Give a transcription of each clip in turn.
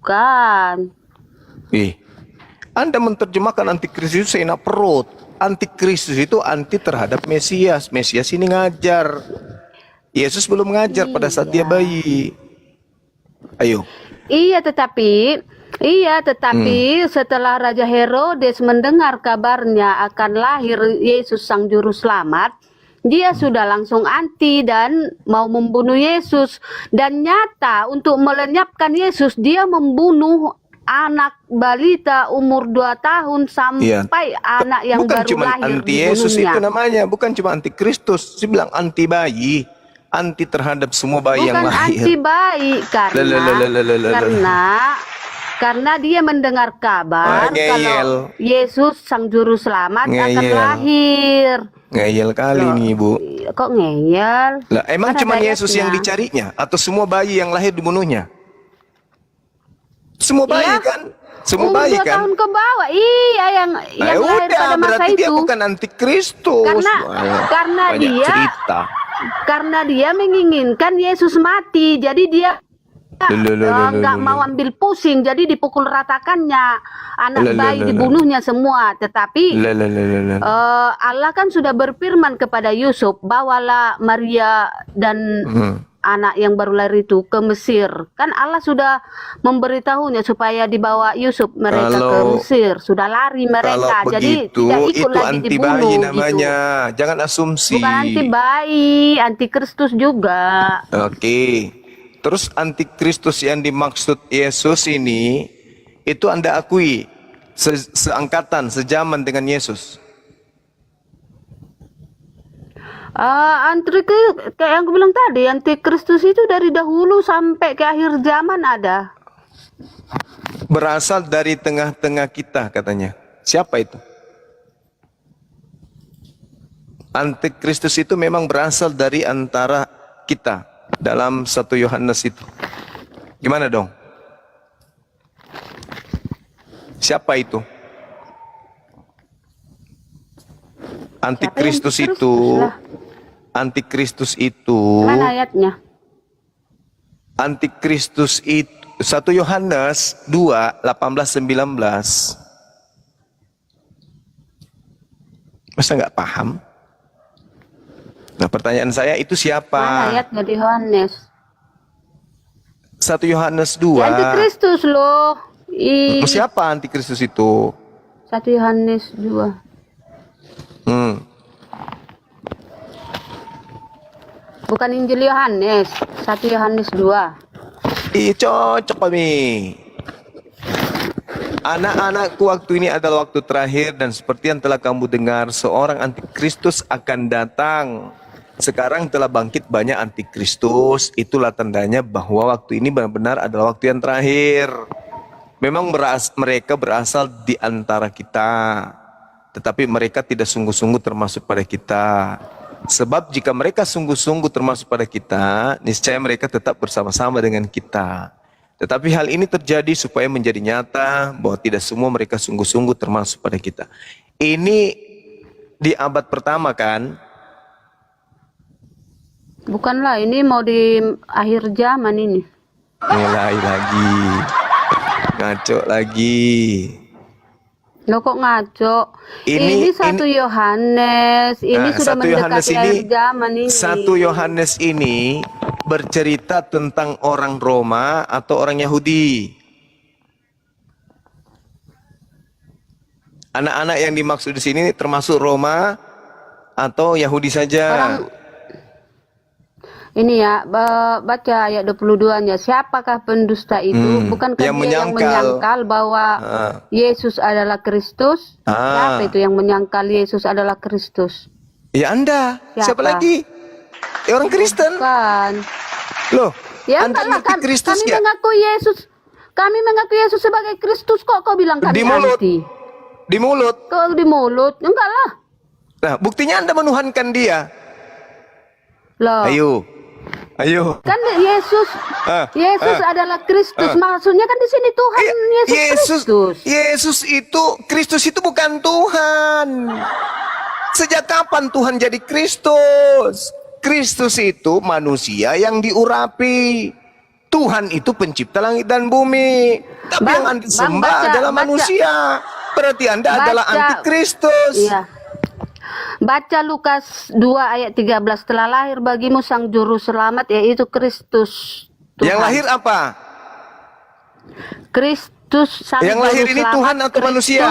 Bukan. Anda menerjemahkan antikristus itu seenak perut. Antikristus itu anti terhadap Mesias. Mesias ini ngajar. Yesus belum ngajar pada saat dia bayi. Ayo. Iya, tetapi setelah Raja Herodes mendengar kabarnya akan lahir Yesus Sang Juru Selamat, dia sudah langsung anti dan mau membunuh Yesus. Dan nyata untuk melenyapkan Yesus, dia membunuh anak balita umur 2 tahun sampai anak yang bukan baru cuma lahir anti Yesus dibunuhnya. itu namanya, bukan cuma anti Kristus. Dia bilang anti bayi, anti terhadap semua bayi yang lahir. Bukan anti bayi karena dia mendengar kabar kalau Yesus Sang Juru Selamat akan lahir. Ngeyel kali nih, Bu. Kok ngeyel? Lah, emang cuma Yesus yang dicarinya atau semua bayi yang lahir dibunuhnya? Semua bayi kan? Semua bayi umur 2 kan? tahun ke bawah. Iya, yang lahir pada masa berarti itu. dia bukan antikristus. Karena dia menginginkan Yesus mati. Jadi dia nggak mau ambil pusing, jadi dipukul ratakannya anak bayi, dibunuhnya semua. Tetapi Allah kan sudah berfirman kepada Yusuf, bawalah Maria dan anak yang baru lahir itu ke Mesir. Kan Allah sudah memberitahunya supaya dibawa Yusuf mereka ke Mesir. Sudah lari mereka, jadi tidak ikut lagi anti dibunuh bayi namanya. Gitu. Jangan asumsi. Bukan anti bayi, anti Kristus juga. Oke. Terus antikristus yang dimaksud Yesus ini, itu Anda akui seangkatan, sejaman dengan Yesus? Kayak yang aku bilang tadi, antikristus itu dari dahulu sampai ke akhir zaman ada. Berasal dari tengah-tengah kita katanya. Siapa itu? Antikristus itu memang berasal dari antara kita. Dalam 1 Yohanes itu. Gimana dong? Siapa itu? Antikristus itu. Antikristus itu. Mana ayatnya? Antikristus itu 1 Yohanes 2, 18-19. Masa nggak paham? Nah, pertanyaan saya itu siapa? Mana ayatnya di Yohanes? 1 Yohanes 2. Antikristus loh. Siapa antikristus itu? 1 Yohanes 2. Bukan Injil Yohanes, 1 Yohanes 2. Cocok kami. Anak-anakku, waktu ini adalah waktu terakhir, dan seperti yang telah kamu dengar, seorang antikristus akan datang. Sekarang telah bangkit banyak antikristus. Itulah tandanya bahwa waktu ini benar-benar adalah waktu yang terakhir. Memang mereka berasal di antara kita, tetapi mereka tidak sungguh-sungguh termasuk pada kita. Sebab jika mereka sungguh-sungguh termasuk pada kita, niscaya mereka tetap bersama-sama dengan kita. Tetapi hal ini terjadi supaya menjadi nyata bahwa tidak semua mereka sungguh-sungguh termasuk pada kita. Ini di abad pertama kan? Bukanlah, ini mau di akhir zaman ini. Mulai lagi. Ngaco lagi. Loh, kok ngaco? Ini 1 Yohanes. Ini sudah mendekati akhir zaman ini. 1 Yohanes ini bercerita tentang orang Roma atau orang Yahudi. Anak-anak yang dimaksud di sini termasuk Roma atau Yahudi saja? Ini ya, baca ayat 22-nya. Siapakah pendusta itu? Bukankah dia yang menyangkal bahwa Yesus adalah Kristus? Siapa itu yang menyangkal Yesus adalah Kristus? Ya Anda. Siapa lagi? Ya, orang Kristen. Bukan. Loh, ya, Anda ngerti Kristus kami ya? Kami mengaku Yesus sebagai Kristus. Kok kau bilang kami anti? Di mulut. Kok di mulut? Enggak lah. Nah, buktinya Anda menuhankan dia. Loh. Ayo. Kan Yesus adalah Kristus. Maksudnya kan di sini Tuhan Yesus Kristus. Kristus itu bukan Tuhan. Sejak kapan Tuhan jadi Kristus? Kristus itu manusia yang diurapi. Tuhan itu pencipta langit dan bumi. Tapi Bang, yang Anda Bang, sembah baca, adalah baca. manusia. Berarti Anda adalah Baca. antikristus. Iya. Baca Lukas 2 ayat 13. Telah lahir bagimu sang juru selamat, yaitu Kristus Tuhan. Yang lahir apa? Kristus sang Yang juru lahir ini selamat, Tuhan atau Kristus. manusia?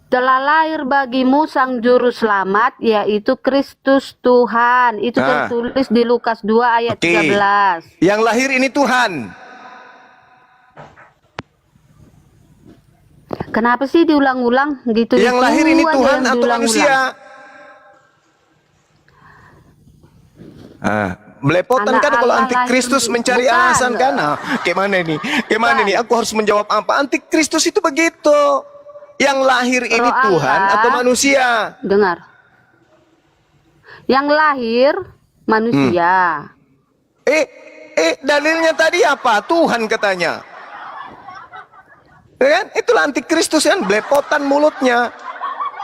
Telah lahir bagimu sang juru selamat, yaitu Kristus Tuhan. Itu Ah. tertulis di Lukas 2 ayat Oke. 13. Yang lahir ini Tuhan. Kenapa sih diulang-ulang gitu? Yang lahir ini aja Tuhan yang atau diulang-ulang. manusia? Melepotan Anak kan kalau Allah antikristus lahir. mencari Bukan. alasan kan? Kayak mana nih? Kayak mana nih? Aku harus menjawab apa? Antikristus itu begitu. Yang lahir ini Roh Tuhan Allah. atau manusia? Dengar. Yang lahir manusia. Dalilnya tadi apa? Tuhan katanya. Ya kan? Itulah antikristus kan, belepotan mulutnya.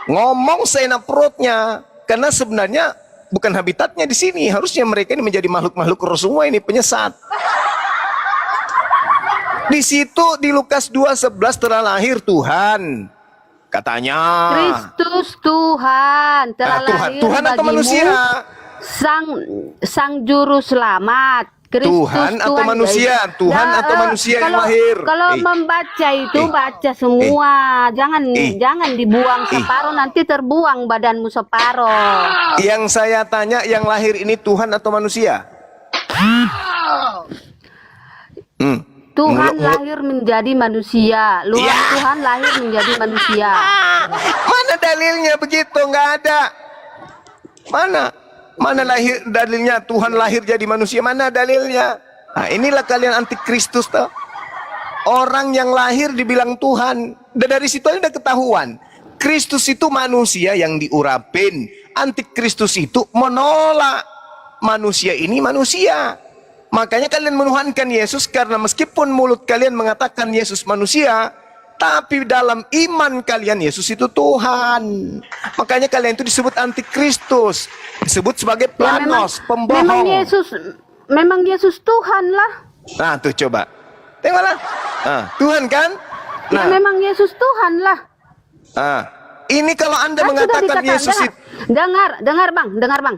Ngomong seenak perutnya. Karena sebenarnya bukan habitatnya di sini. Harusnya mereka ini menjadi makhluk-makhluk roh semua ini, penyesat. Di situ di Lukas 2:11 telah lahir Tuhan. Katanya. Kristus Tuhan telah lahir Tuhan atau bagimu, manusia? sang juru selamat. Kristus Tuhan atau manusia? Tuhan atau manusia yang lahir? Kalau membaca itu baca semua, jangan dibuang separuh, nanti terbuang badanmu separuh. Yang saya tanya, yang lahir ini Tuhan atau manusia? Tuhan lahir menjadi manusia, Tuhan lahir menjadi manusia. Mana dalilnya begitu? Nggak ada. Mana lahir dalilnya Tuhan lahir jadi manusia? Mana dalilnya? Nah, inilah kalian antikristus toh. Orang yang lahir dibilang Tuhan. Dan dari situ aja udah ketahuan. Kristus itu manusia yang diurapin. Antikristus itu menolak manusia ini manusia. Makanya kalian menuhankan Yesus karena meskipun mulut kalian mengatakan Yesus manusia, tapi dalam iman kalian Yesus itu Tuhan. Makanya kalian itu disebut antikristus, disebut sebagai planos, pembohong. Memang Yesus Tuhan lah. Nah tuh coba, tengoklah. Tuhan kan? Ya memang Yesus Tuhan lah. Ini kalau Anda Kan mengatakan Yesus itu, dengar bang.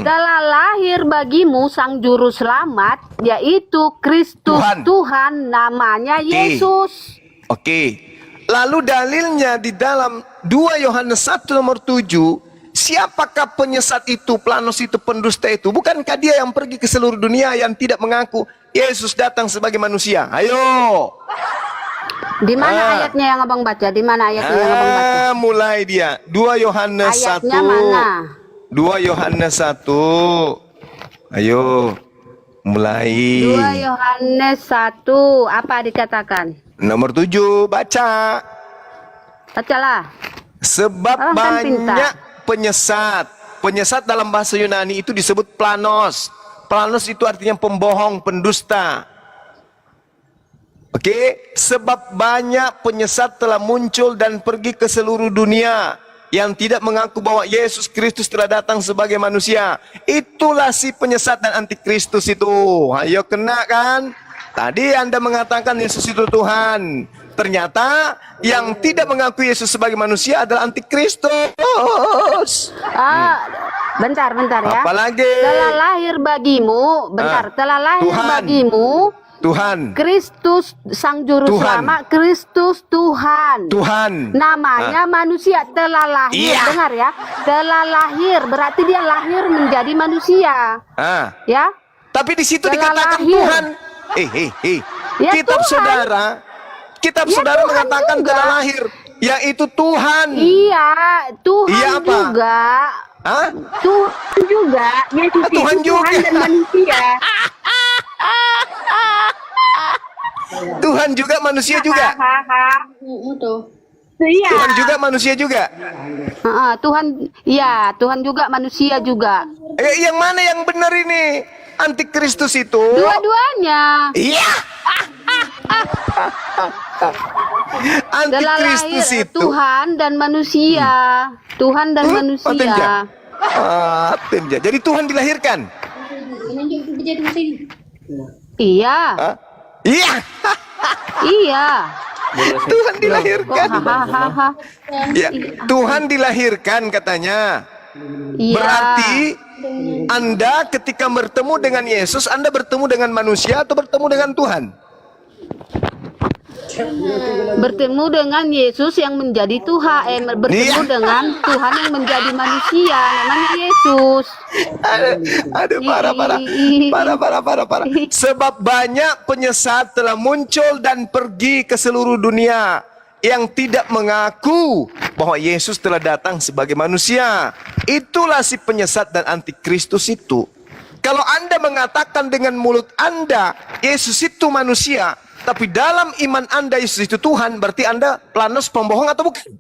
Telah lahir bagimu sang juru selamat, yaitu Kristus Tuhan, namanya Yesus. Oke. Lalu dalilnya di dalam 2 Yohanes 1 nomor 7, siapakah penyesat itu, planos itu, pendusta itu? Bukankah dia yang pergi ke seluruh dunia yang tidak mengaku Yesus datang sebagai manusia? Ayo. Di mana ayatnya yang abang baca? Di mana ayatnya yang abang baca? Mulai dia 2 Yohanes 1. Ayatnya mana? 2 Yohanes 1. Ayo. Mulai. 2 Yohanes 1. Apa dikatakan? Nomor 7, baca. Bacalah. Sebab Orang kan banyak penyesat. Penyesat dalam bahasa Yunani itu disebut planos. Planos itu artinya pembohong, pendusta. Oke, sebab banyak penyesat telah muncul dan pergi ke seluruh dunia yang tidak mengaku bahwa Yesus Kristus telah datang sebagai manusia. Itulah si penyesat dan antikristus itu. Ayo kena kan? Tadi Anda mengatakan Yesus itu Tuhan. Ternyata yang tidak mengaku Yesus sebagai manusia adalah antikristus. Bentar ya. Apalagi? Telah lahir bagimu, telah lahir Tuhan. bagimu Tuhan. Kristus sang juru selamat, Kristus Tuhan. Namanya manusia telah lahir. Dengar ya. Telah lahir berarti dia lahir menjadi manusia. Ya. Tapi di situ telah dikatakan lahir. Tuhan. Ya, kitab Tuhan. Kitab Ya, saudara Tuhan mengatakan juga. telah lahir, yaitu Tuhan. Iya, Tuhan Iya apa? juga. Tuhan juga. Yesus itu Tuhan juga. Tuhan dan manusia. Tuhan juga manusia juga. Iya. Tuhan juga manusia juga. Tuhan juga manusia juga. Yang mana yang benar ini? Antikristus itu. Dua-duanya. Iya. Telah lahir Antikristus itu. Tuhan dan manusia. Tuhan dan manusia. Jadi Tuhan dilahirkan. Iya, Hah? Iya, iya. Tuhan Kok dilahirkan. hahaha? Ya, Tuhan dilahirkan katanya. Iya. Berarti Anda ketika bertemu dengan Yesus, Anda bertemu dengan manusia atau bertemu dengan Tuhan? Bertemu dengan Yesus yang menjadi Tuhan, bertemu Iya. dengan Tuhan yang menjadi manusia, namanya Yesus. Aduh, parah. Sebab banyak penyesat telah muncul dan pergi ke seluruh dunia yang tidak mengaku bahwa Yesus telah datang sebagai manusia. Itulah si penyesat dan antikristus itu. Kalau Anda mengatakan dengan mulut Anda, Yesus itu manusia, tapi dalam iman Anda Yesus itu Tuhan, berarti Anda planos pembohong atau bukan?